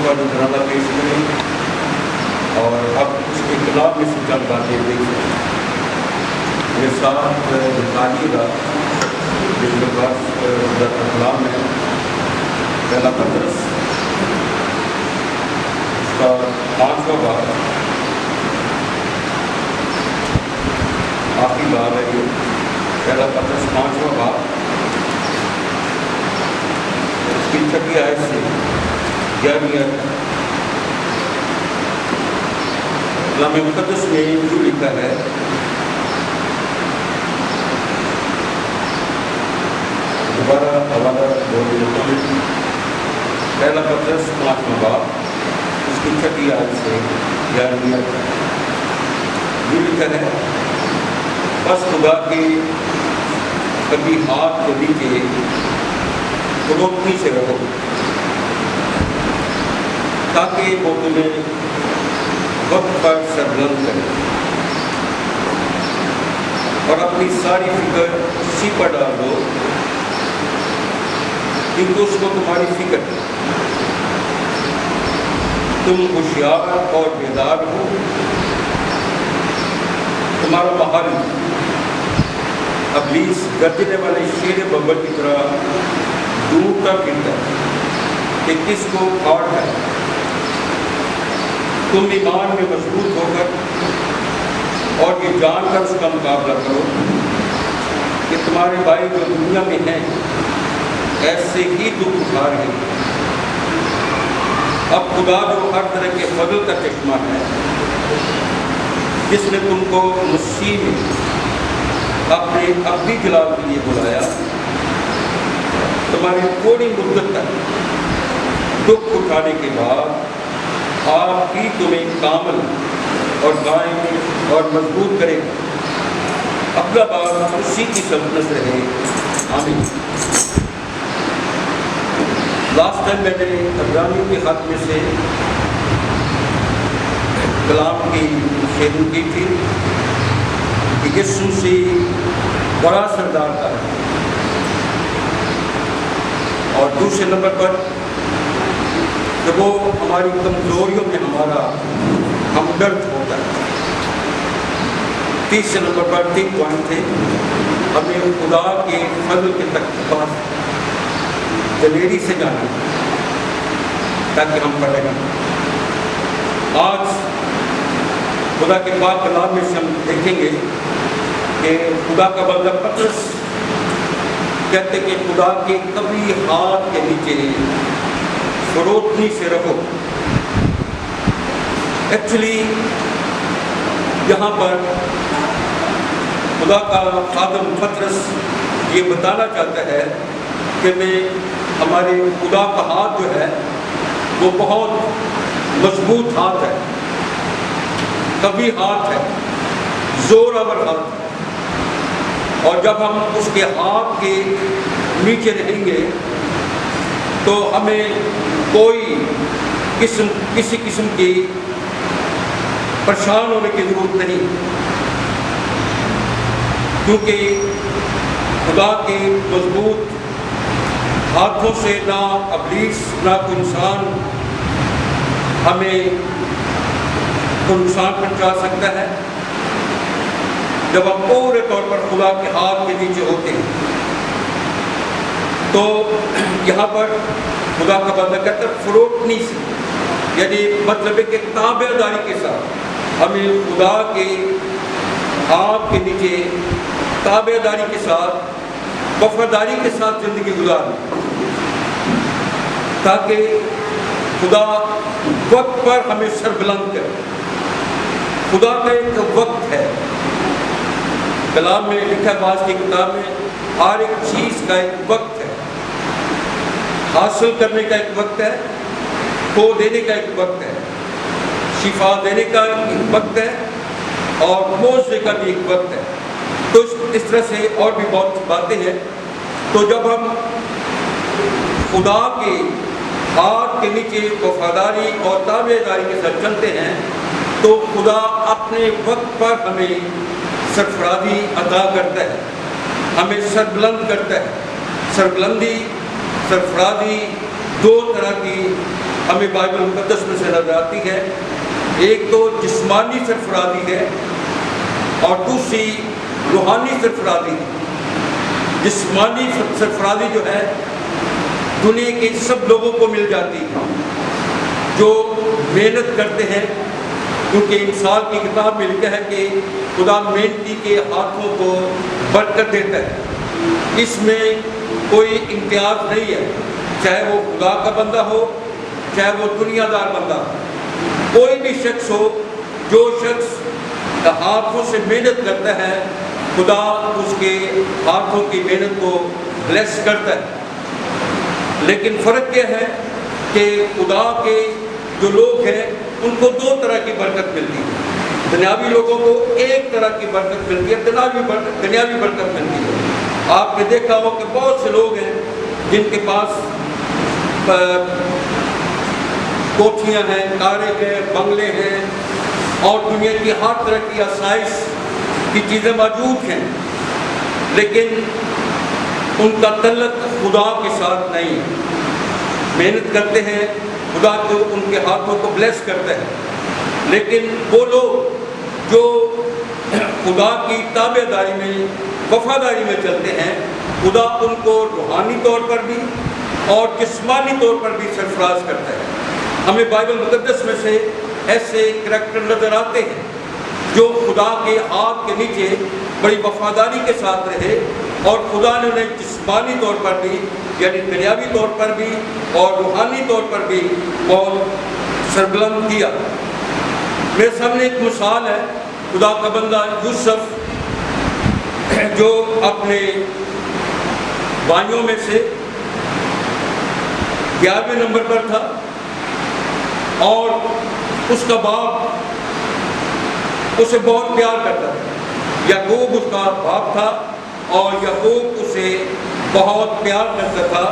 کا نظرانہ پیش کریں اور اب اس کے خلاف میں سے چند باتیں دیکھیں. میرے ساتھ بتائیے گا جس کے پاس کلام ہے پہلا پطرس اس کا 5واں باب آخری باب ہے یہ پہلا پطرس 5واں باب اس کی 6 آیت سے 11 آیت. کلام مقدس میں جو لکھا ہے دوبارہ حوالہ پہلا پطرس 5واں باب اس کی 6 آیت سے 11 آیت جو لکھا ہے بس خدا کے کبھی ہاتھ کو نیچے خودوختی سے رہو تاکہ وہ تمہیں وقت پر سربلند کرے اور اپنی ساری فکر اسی پر ڈال دو کیونکہ اس کو تمہاری فکر ہے. تم ہوشیار اور بیدار ہو. تمہارا محل ابلیس گرجنے والے شیر ببر کی طرح ڈھونڈتا پھرتا ہے کہ کس کو پھاڑ ہے. تم ایمان میں مضبوط ہو کر اور یہ جان کر اس کا مقابلہ کرو کہ تمہارے بھائی جو دنیا میں ہیں ایسے ہی دکھ اٹھا رہے ہیں. اب خدا جو ہر طرح کے فضل کا چشمہ ہے جس نے تم کو مسیح میں اپنے ابدی جلال کے لیے بلایا تمہاری تھوڑی مدت تک دکھ اٹھانے کے بعد آپ ہی تمہیں کامل اور قائم اور مضبوط کرے گا. اگلا بار اسی کی سلطنت رہے. آمین. لاسٹ ٹائم میں نے عبرانیوں کے خط میں سے کلام کی شروع کی تھی کہ یسوع مسیح بڑا سردار کا ہے اور دوسرے نمبر پر کہ وہ ہماری کمزوریوں میں ہمارا ہمدرد ہوتا ہے. تیسرے نمبر پر 3 پوائنٹ تھے ہمیں خدا کے فضل کے تک پاس دلیری سے جانا تاکہ ہم پڑھیں گے. آج خدا کے پاک کلام میں سے ہم دیکھیں گے کہ خدا کا بندہ پطرس کہتے کہ خدا کے کبھی ہاتھ کے نیچے فروتنی سے رہو. ایکچولی یہاں پر خدا کا خادم پطرس یہ بتانا چاہتا ہے کہ میں ہمارے خدا کا ہاتھ جو ہے وہ بہت مضبوط ہاتھ ہے, کبھی ہاتھ ہے, زورآور ہاتھ ہے, اور جب ہم اس کے ہاتھ کے نیچے رہیں گے تو ہمیں کوئی کسی قسم کی پریشان ہونے کی ضرورت نہیں, کیونکہ خدا کے مضبوط ہاتھوں سے نہ ابلیس نہ کوئی انسان ہمیں کوئی نقصان پہنچا سکتا ہے جب ہم پورے طور پر خدا کے ہاتھ کے نیچے ہوتے ہیں. تو یہاں پر خدا کا بندہ کہتا ہے فروتنی سے, یعنی مطلب ہے کہ تابع داری کے ساتھ ہمیں خدا کے ہاتھ کے نیچے تابع داری کے ساتھ وفاداری کے ساتھ زندگی گزارنی تاکہ خدا وقت پر ہمیں سربلند کرے. خدا کا ایک وقت ہے, کلام میں لکھا ہے بعض کی کتاب میں ہر ایک چیز کا ایک وقت ہے. حاصل کرنے کا ایک وقت ہے, کھو دینے کا ایک وقت ہے, شفا دینے کا ایک وقت ہے, اور معاوضے کا بھی ایک وقت ہے. تو اس طرح سے اور بھی بہت باتیں ہیں. تو جب ہم خدا کے ہاتھ کے نیچے وفاداری اور تابع داری کے ساتھ چلتے ہیں تو خدا اپنے وقت پر ہمیں سرفرازی عطا کرتا ہے, ہمیں سربلند کرتا ہے. سربلندی سرفرازی دو طرح کی ہمیں بائبل مقدس میں سے نظر آتی ہے۔ ایک تو جسمانی سرفرازی ہے اور دوسری روحانی سرفرازی ہے۔ جسمانی سرفرازی جو ہے دنیا کے سب لوگوں کو مل جاتی ہے جو محنت کرتے ہیں، کیونکہ انسان کی کتاب میں لکھا ہے کہ خدا محنتی کے ہاتھوں کو برکت دیتا ہے۔ اس میں کوئی امتیاز نہیں ہے، چاہے وہ خدا کا بندہ ہو چاہے وہ دنیا دار بندہ ہو، کوئی بھی شخص ہو، جو شخص ہاتھوں سے محنت کرتا ہے خدا اس کے ہاتھوں کی محنت کو بلیس کرتا ہے۔ لیکن فرق کیا ہے کہ خدا کے جو لوگ ہیں ان کو دو طرح کی برکت ملتی ہے۔ دنیاوی لوگوں کو ایک طرح کی برکت ملتی ہے، دنیاوی برکت ملتی ہے۔ آپ نے دیکھا ہو کہ بہت سے لوگ ہیں جن کے پاس کوٹھیاں ہیں، کاریں ہیں، بنگلے ہیں اور دنیا کی ہر طرح کی آسائش کی چیزیں موجود ہیں، لیکن ان کا تعلق خدا کے ساتھ نہیں ہے۔ محنت کرتے ہیں، خدا تو ان کے ہاتھوں کو بلیس کرتا ہے، لیکن وہ لوگ جو خدا کی تابع داری میں وفاداری میں چلتے ہیں، خدا ان کو روحانی طور پر بھی اور جسمانی طور پر بھی سرفراز کرتا ہے۔ ہمیں بائبل مقدس میں سے ایسے کریکٹر نظر آتے ہیں جو خدا کے ہاتھ کے نیچے بڑی وفاداری کے ساتھ رہے اور خدا نے انہیں جسمانی طور پر بھی یعنی دنیاوی طور پر بھی اور روحانی طور پر بھی بہت سربلند کیا۔ میرے سامنے ایک مثال ہے، خدا کا بندہ یوسف جو اپنے بھائیوں میں سے 11ویں نمبر پر تھا اور اس کا باپ اسے بہت پیار کرتا تھا۔ یعقوب اس کا باپ تھا اور یعقوب اسے بہت پیار کرتا تھا،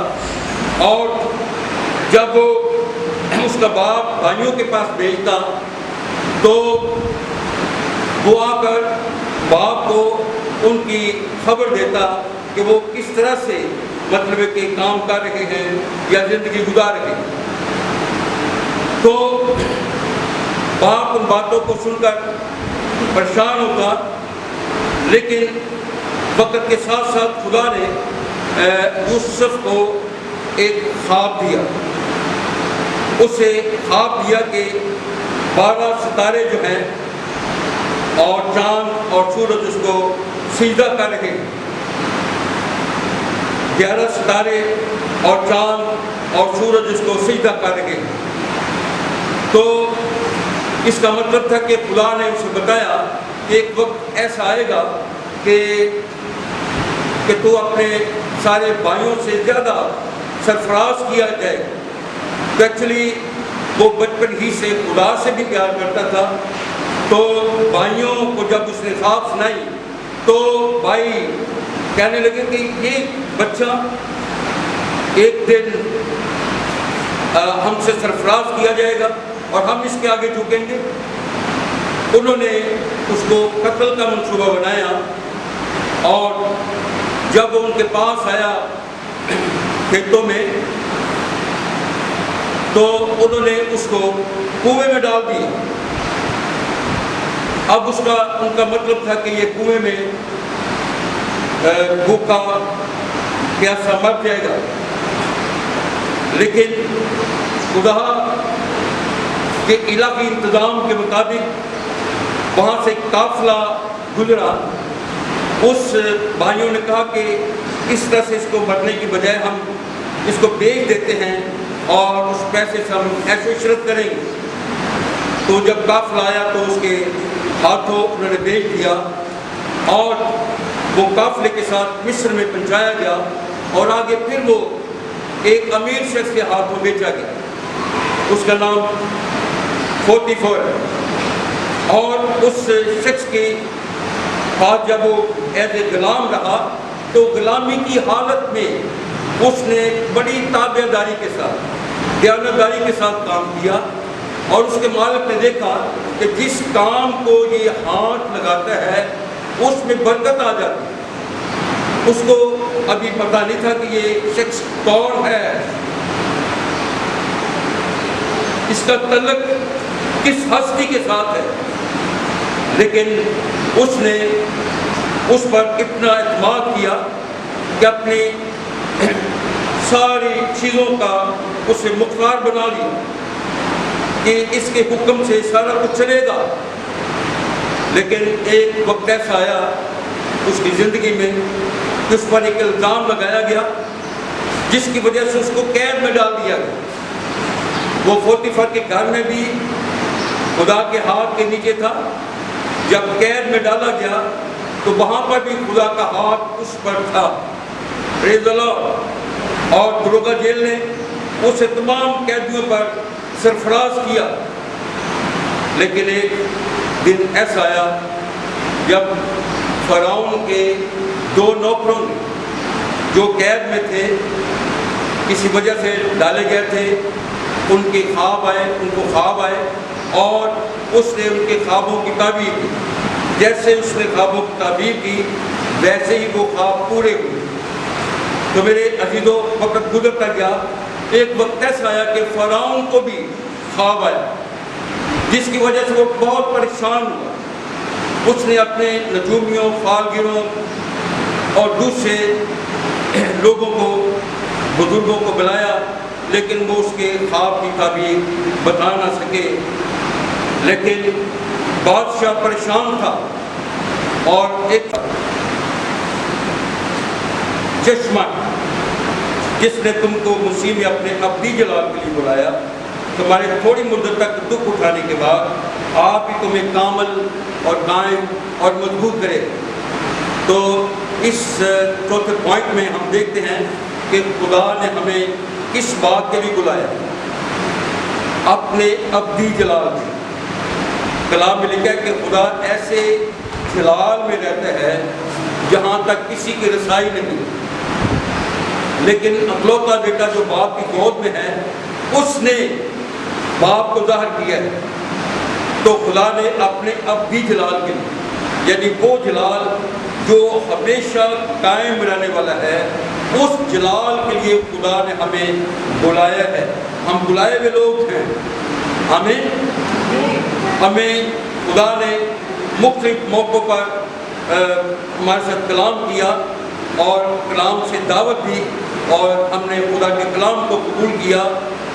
اور جب اس کا باپ بھائیوں کے پاس بھیجتا تو وہ آ کر باپ کو ان کی خبر دیتا کہ وہ کس طرح سے مطلب ہے کہ کام کر رہے ہیں یا زندگی گزار رہے ہیں۔ تو باپ ان باتوں کو سن کر پریشان ہوتا، لیکن وقت کے ساتھ ساتھ خدا نے یوسف کو ایک خواب دیا۔ اسے خواب دیا کہ 12 ستارے جو ہیں اور چاند اور سورج اس کو سجدہ کر رہے ہیں۔ 11 ستارے اور چاند اور سورج اس کو سجدہ کر رہے ہیں۔ تو اس کا مطلب تھا کہ خدا نے اسے بتایا کہ ایک وقت ایسا آئے گا کہ تو اپنے سارے بھائیوں سے زیادہ سرفراز کیا جائے گا۔ تو ایکچولی وہ بچپن ہی سے خدا سے بھی پیار کرتا تھا، تو بھائیوں کو جب اس نے خواب سنائی تو بھائی کہنے لگے کہ یہ بچہ ایک دن ہم سے سرفراز کیا جائے گا اور ہم اس کے آگے جھکیں گے۔ انہوں نے اس کو قتل کا منصوبہ بنایا، اور جب ان کے پاس آیا کھیتوں میں تو انہوں نے اس کو کنویں میں ڈال دیا۔ اب ان کا مطلب تھا کہ یہ کنویں میں بھوکا پیاسا مر جائے گا، لیکن خدا کے الہی انتظام کے مطابق وہاں سے قافلہ گزرا۔ اس بھائیوں نے کہا کہ اس طرح سے اس کو مرنے کی بجائے ہم اس کو بیچ دیتے ہیں اور اس پیسے سے ہم عیش و عشرت کریں گے۔ تو جب قافلہ آیا تو اس کے ہاتھوں انہوں نے بیچ دیا اور وہ قافلے کے ساتھ مصر میں پہنچایا گیا، اور آگے پھر وہ ایک امیر شخص کے ہاتھوں بیچا گیا، اس کا نام پوتیفر ہے۔ اور اس شخص کے پاس جب وہ ایز اے غلام رہا تو غلامی کی حالت میں اس نے بڑی تابع داری کے ساتھ دیانتداری کے ساتھ کام کیا، اور اس کے مالک نے دیکھا کہ جس کام کو یہ ہاتھ لگاتا ہے اس میں برکت آ جاتی ہے۔ اس کو ابھی پتہ نہیں تھا کہ یہ شخص کون ہے، اس کا تعلق کس ہستی کے ساتھ ہے، لیکن اس نے اس پر اتنا اعتماد کیا کہ اپنی ساری چیزوں کا اسے مختار بنا لیا کہ اس کے حکم سے سارا کچھ چلے گا۔ لیکن ایک وقت ایسا آیا اس کی زندگی میں کہ اس پر ایک الزام لگایا گیا جس کی وجہ سے اس کو قید میں ڈال دیا گیا۔ وہ پوطیفر کے گھر میں بھی خدا کے ہاتھ کے نیچے تھا، جب قید میں ڈالا گیا تو وہاں پر بھی خدا کا ہاتھ اس پر تھا، پریز اللہ۔ اور دروگا جیل نے اسے تمام قیدیوں پر سرفراز کیا، لیکن ایک دن ایسا آیا جب فرعون کے 2 نوکروں نے جو قید میں تھے، کسی وجہ سے ڈالے گئے تھے، ان کے خواب آئے، ان کو خواب آئے اور اس نے ان کے خوابوں کی تعبیر کی۔ جیسے اس نے خوابوں کی تعبیر کی ویسے ہی وہ خواب پورے ہوئے۔ تو میرے عزیزو، وقت گزرتا گیا، ایک وقت ایسا آیا کہ فرعون کو بھی خواب آیا، جس کی وجہ سے وہ بہت پریشان ہوا۔ اس نے اپنے نجومیوں، فالگروں اور دوسرے لوگوں کو، بزرگوں کو بلایا، لیکن وہ اس کے خواب کی تعبیر بتا نہ سکے۔ لیکن بادشاہ پریشان تھا، اور ایک چشمہ جس نے تم کو مسیح میں اپنے ابدی جلال کے لیے بلایا، تمہارے تھوڑی مدت تک دکھ اٹھانے کے بعد آپ ہی تمہیں کامل اور قائم اور مضبوط کرے۔ تو اس چوتھے پوائنٹ میں ہم دیکھتے ہیں کہ خدا نے ہمیں اس بات کے لیے بلایا، اپنے ابدی جلال میں۔ کلام میں لکھا ہے کہ خدا ایسے جلال میں رہتا ہے جہاں تک کسی کی رسائی نہیں، لیکن اکلوتا بیٹا جو باپ کی گود میں ہے، اس نے باپ کو ظاہر کیا ہے۔ تو خدا نے اپنے ابدی جلال کے لیے، یعنی وہ جلال جو ہمیشہ قائم رہنے والا ہے، اس جلال کے لیے خدا نے ہمیں بلایا ہے۔ ہم بلائے ہوئے لوگ ہیں۔ ہمیں خدا نے مختلف موقعوں پر ہمارے ساتھ کلام کیا اور کلام سے دعوت دی، اور ہم نے خدا کے کلام کو قبول کیا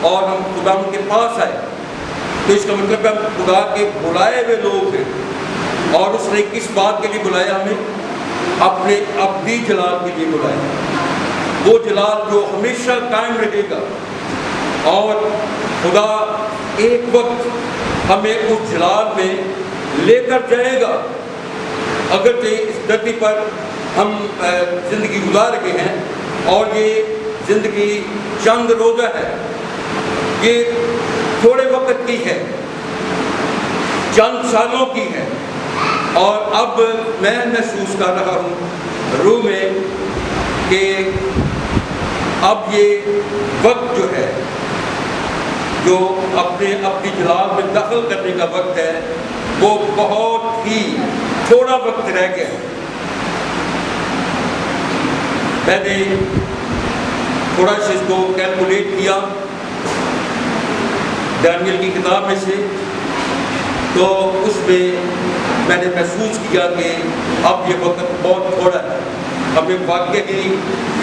اور ہم خدا کے پاس آئے۔ تو اس کا مطلب ہے ہم خدا کے بلائے ہوئے لوگ ہیں، اور اس نے کس بات کے لیے بلایا؟ ہمیں اپنے ابدی جلال کے لیے بلایا، وہ جلال جو ہمیشہ قائم رہے گا۔ اور خدا ایک وقت ہمیں اس جلال میں لے کر جائے گا۔ اگرچہ اس دھرتی پر ہم زندگی گزار رہے ہیں، اور یہ زندگی چند روزہ ہے، یہ تھوڑے وقت کی ہے، چند سالوں کی ہے، اور اب میں محسوس کر رہا ہوں روح میں کہ اب یہ وقت جو ہے، جو اپنے جلال میں دخل کرنے کا وقت ہے، وہ بہت ہی تھوڑا وقت رہ گیا ہے۔ میں نے تھوڑا سا اس کو کیلکولیٹ کیا دانیل کی کتاب میں سے، تو اس میں نے محسوس کیا کہ اب یہ وقت بہت تھوڑا ہے۔ ہمیں واقعی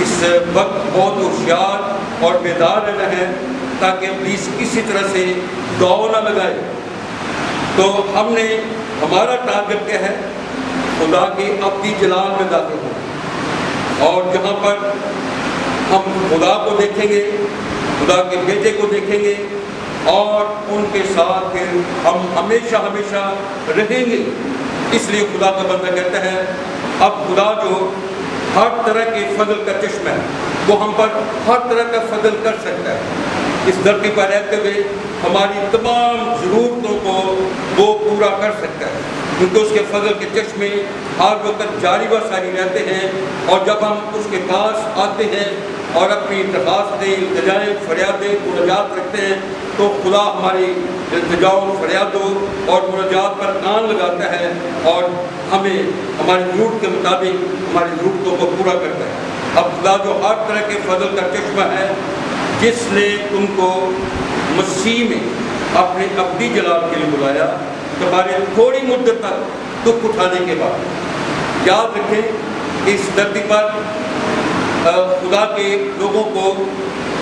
اس وقت بہت ہوشیار اور بیدار رہنا ہے تاکہ ابلیس کسی طرح سے دوڑ نہ لگائے۔ تو ہم نے، ہمارا ٹارگٹ کیا ہے؟ خدا کے ابدی جلال میں داخل ہو، اور جہاں پر ہم خدا کو دیکھیں گے، خدا کے بیٹے کو دیکھیں گے، اور ان کے ساتھ پھر ہم ہمیشہ ہمیشہ رہیں گے۔ اس لیے خدا کا بندہ کہتا ہے اب خدا جو ہر طرح کے فضل کا چشمہ ہے، وہ ہم پر ہر طرح کا فضل کر سکتا ہے۔ اس دھرتی پر رہتے ہوئے ہماری تمام ضرورتوں کو وہ پورا کر سکتا ہے، کیونکہ اس کے فضل کے چشمے ہر وقت جاری و ساری رہتے ہیں۔ اور جب ہم اس کے پاس آتے ہیں اور اپنی درخواستیں، التجائیں، فریادیں، مناجات رکھتے ہیں، تو خدا ہماری التجاؤں، فریادوں اور مناجات پر کان لگاتا ہے، اور ہمیں ہماری ضرورت کے مطابق ہماری ضرورتوں کو پورا کرتا ہے۔ اب خدا جو ہر طرح کے فضل کا چشمہ ہے، جس نے تم کو مسیح میں اپنے ابدی جلال کے لیے بلایا، تمہارے تھوڑی مدت تک دکھ اٹھانے کے بعد۔ یاد رکھیں اس دھرتی پر خدا کے لوگوں کو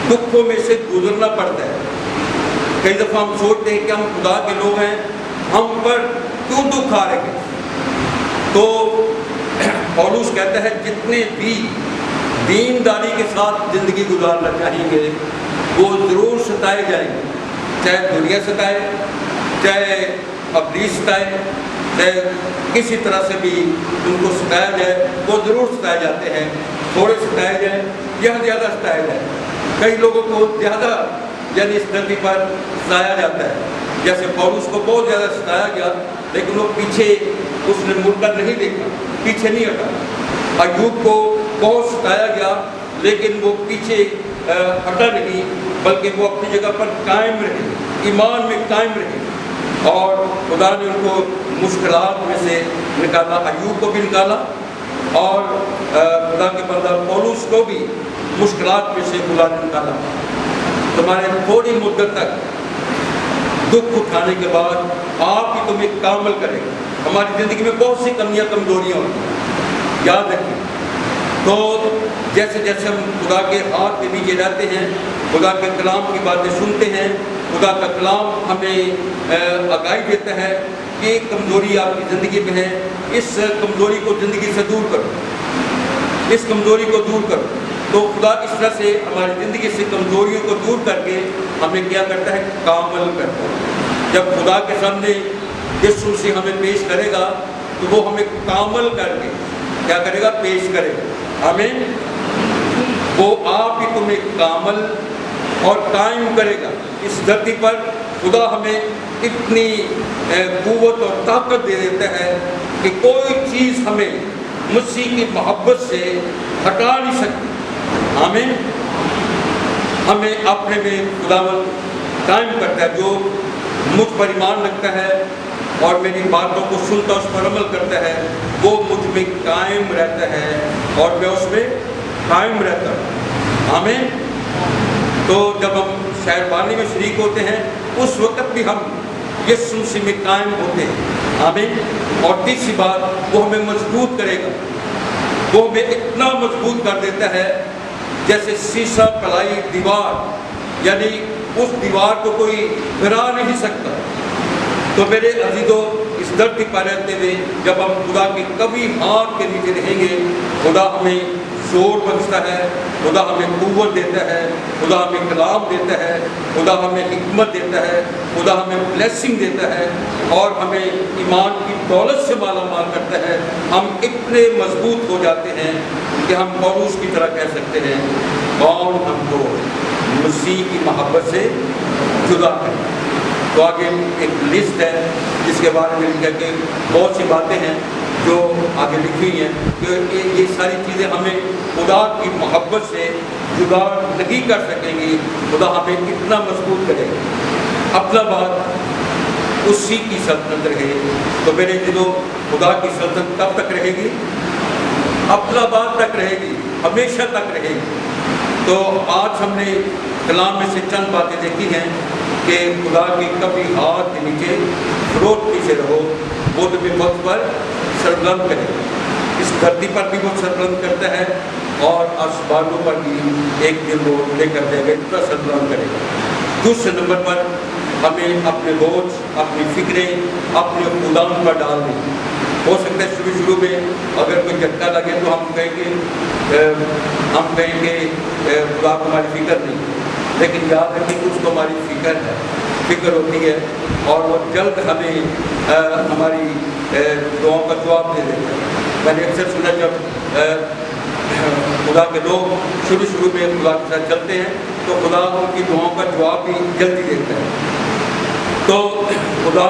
دکھوں میں سے گزرنا پڑتا ہے۔ کئی دفعہ ہم سوچتے ہیں کہ ہم خدا کے لوگ ہیں، ہم پر کیوں دکھ آ رہے ہیں؟ تو پولس کہتا ہے جتنے بھی دینداری کے ساتھ زندگی گزارنا چاہیں گے وہ ضرور ستائے جائیں گے، چاہے دنیا ستائے، چاہے ابلیس ستائے، چاہے کسی طرح سے بھی ان کو ستایا جائے، وہ ضرور ستائے جاتے ہیں۔ تھوڑے ستائے جائیں یا زیادہ ستائے جائیں، کئی لوگوں کو زیادہ یعنی اس دھرتی پر ستایا جاتا ہے۔ جیسے پولس کو بہت زیادہ ستایا گیا، لیکن وہ پیچھے اس نے مڑ کر نہیں دیکھا، پیچھے نہیں ہٹا۔ ایوب کو بہت ستایا گیا، لیکن وہ پیچھے ہٹا نہیں، بلکہ وہ اپنی جگہ پر قائم رہے، ایمان میں قائم رہے، اور خدا نے ان کو مشکلات میں سے نکالا۔ ایوب کو بھی نکالا، اور خدا کے بندہ پولس کو بھی مشکلات میں سے خدا نے نکالا۔ تمہارے تھوڑی مدت تک دکھ اٹھانے کے بعد آپ ہی تمہیں کامل کرے گا۔ ہماری زندگی میں بہت سی کمیاں کمزوریاں ہوتی ہیں، یاد رکھیں۔ تو جیسے جیسے ہم خدا کے ہاتھ کے نیچے رہتے ہیں، خدا کے کلام کی باتیں سنتے ہیں، خدا کا کلام ہمیں آگاہی دیتا ہے کہ ایک کمزوری آپ کی زندگی میں ہے، اس کمزوری کو زندگی سے دور کرو، اس کمزوری کو دور کرو۔ تو خدا اس طرح سے ہماری زندگی سے کمزوریوں کو دور کر کے ہمیں کیا کرتا ہے؟ کامل کرتا ہے۔ جب خدا کے سامنے یسوع مسیح ہمیں پیش کرے گا تو وہ ہمیں کامل کر کے کیا کرے گا؟ پیش کرے گا۔ آمین۔ وہ آپ ہی تمہیں کامل اور قائم کرے گا۔ اس دھرتی پر خدا ہمیں اتنی قوت اور طاقت دے دیتا ہے کہ کوئی چیز ہمیں مسیح کی محبت سے ہٹا نہیں سکتی۔ آمین۔ ہمیں اپنے میں خداوند قائم کرتا ہے۔ جو مجھ پر ایمان رکھتا ہے اور میری باتوں کو سنتا اس پر عمل کرتا ہے، وہ مجھ میں قائم رہتا ہے اور میں اس میں قائم رہتا ہوں۔ آمین۔ تو جب ہم شہربانی میں شریک ہوتے ہیں اس وقت بھی ہم یسوع مسیح میں قائم ہوتے ہیں۔ آمین۔ اور تیسری بات، وہ ہمیں مضبوط کرے گا۔ وہ ہمیں اتنا مضبوط کر دیتا ہے جیسے سیسا پلائی دیوار، یعنی اس دیوار کو کوئی گرا نہیں سکتا۔ تو میرے عزیزو، اس دھرتی پر رہتے ہوئے جب ہم خدا کے کبھی ہاتھ کے نیچے رہیں گے، خدا ہمیں زور بخشتا ہے، خدا ہمیں قوت دیتا ہے، خدا ہمیں کلام دیتا ہے، خدا ہمیں حکمت دیتا ہے، خدا ہمیں بلیسنگ دیتا ہے، اور ہمیں ایمان کی دولت سے مالا مال کرتا ہے۔ ہم اتنے مضبوط ہو جاتے ہیں کہ ہم پولس کی طرح کہہ سکتے ہیں، کون ہم کو مسیح کی محبت سے جدا کرے۔ تو آگے ایک لسٹ ہے جس کے بارے میں لکھا کہ بہت سی باتیں ہیں جو آگے لکھی ہیں کہ یہ ساری چیزیں ہمیں خدا کی محبت سے جدا نہیں کر سکیں گی۔ خدا ہمیں اتنا مضبوط کرے گا۔ اپنا بات اسی کی سلطنت رہے۔ تو میرے دلوں، خدا کی سلطنت کب تک رہے گی؟ اپنا بات تک رہے گی، ہمیشہ تک رہے گی۔ تو آج ہم نے کلام میں سے چند باتیں دیکھی ہیں کہ خدا کے کبھی ہاتھ کے نیچے فروٹ پیچھے رہو، وہ تمہیں وقت پر سربلند کرے۔ اس دھرتی پر بھی وہ سربلند کرتا ہے اور آسمانوں پر بھی ایک دن وہ لے کر جائے گا، اتنا سربلند کرے گا۔ دوسرے نمبر پر ہمیں اپنے بوجھ، اپنی فکریں اپنے خدا پر ڈال دیں۔ ہو سکتا ہے شروع میں اگر کوئی جھٹکا لگے تو ہم کہیں گے خدا کو ہماری فکر نہیں، لیکن یاد رکھیں کہ اس کو ہماری فکر ہوتی ہے، اور وہ جلد ہمیں ہماری دعاؤں کا جواب دے دیتا ہے۔ میں نے اکثر سنا جب خدا کے لوگ شروع میں خدا کے ساتھ چلتے ہیں تو خدا ان کی دعاؤں کا جواب بھی جلدی دیتا ہے۔ تو خدا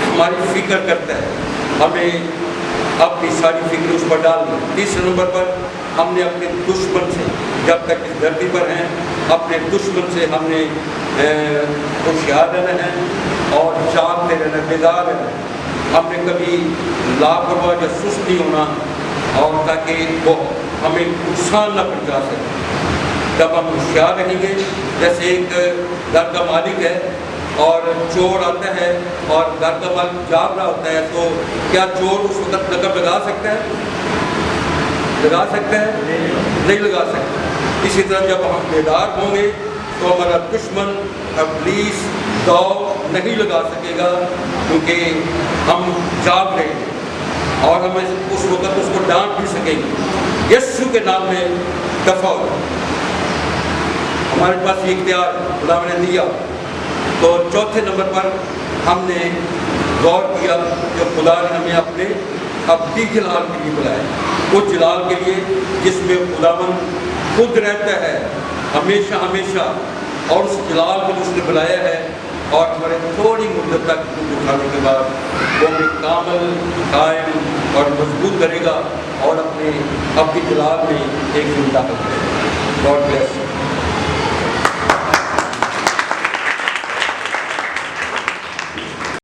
ہماری فکر کرتا ہے، ہمیں اپنی ساری فکر اس پر ڈال دیں۔ تیسرے نمبر پر ہم نے اپنے دشمن سے، جب تک اس دھرتی پر ہیں، اپنے دشمن سے ہم نے ہوشیار رہنا ہے اور جاگتے رہنا، بیدار رہنا ہے۔ ہم نے کبھی لاپرواہ یا سست نہیں ہونا، اور تاکہ وہ ہمیں نقصان نہ پہنچا سکے۔ جب ہم ہوشیار رہیں گے، جیسے ایک گھر کا مالک ہے، اور چور آتا ہے اور گھر کا مالک جاگ رہا ہوتا ہے، تو کیا چور اس وقت لقب لگا سکتا ہے؟ لگا سکتا ہے؟ نہیں لگا سکتا۔ اسی طرح جب ہم بیدار ہوں گے تو ہمارا دشمن ابلیس دوڑ نہیں لگا سکے گا، کیونکہ ہم جاگ رہے ہیں اور ہمیں اس وقت اس کو ڈانٹ بھی سکیں گے۔ یسوع کے نام میں دفع ہو، ہمارے پاس یہ اختیار خدا نے دیا۔ تو چوتھے نمبر پر ہم نے غور کیا کہ خدا نے ہمیں اپنے ابدی جلال کے لیے بلایا، اس جلال کے لیے جس میں خداوند خود رہتا ہے ہمیشہ ہمیشہ، اور اس جلال کو اس نے بلایا ہے، اور ہمارے تھوڑی مدت تک اٹھانے کے بعد وہ ہمیں کامل، قائم اور مضبوط کرے گا اور اپنے ابدی جلال میں ایک زندہ کرے گا۔ God bless.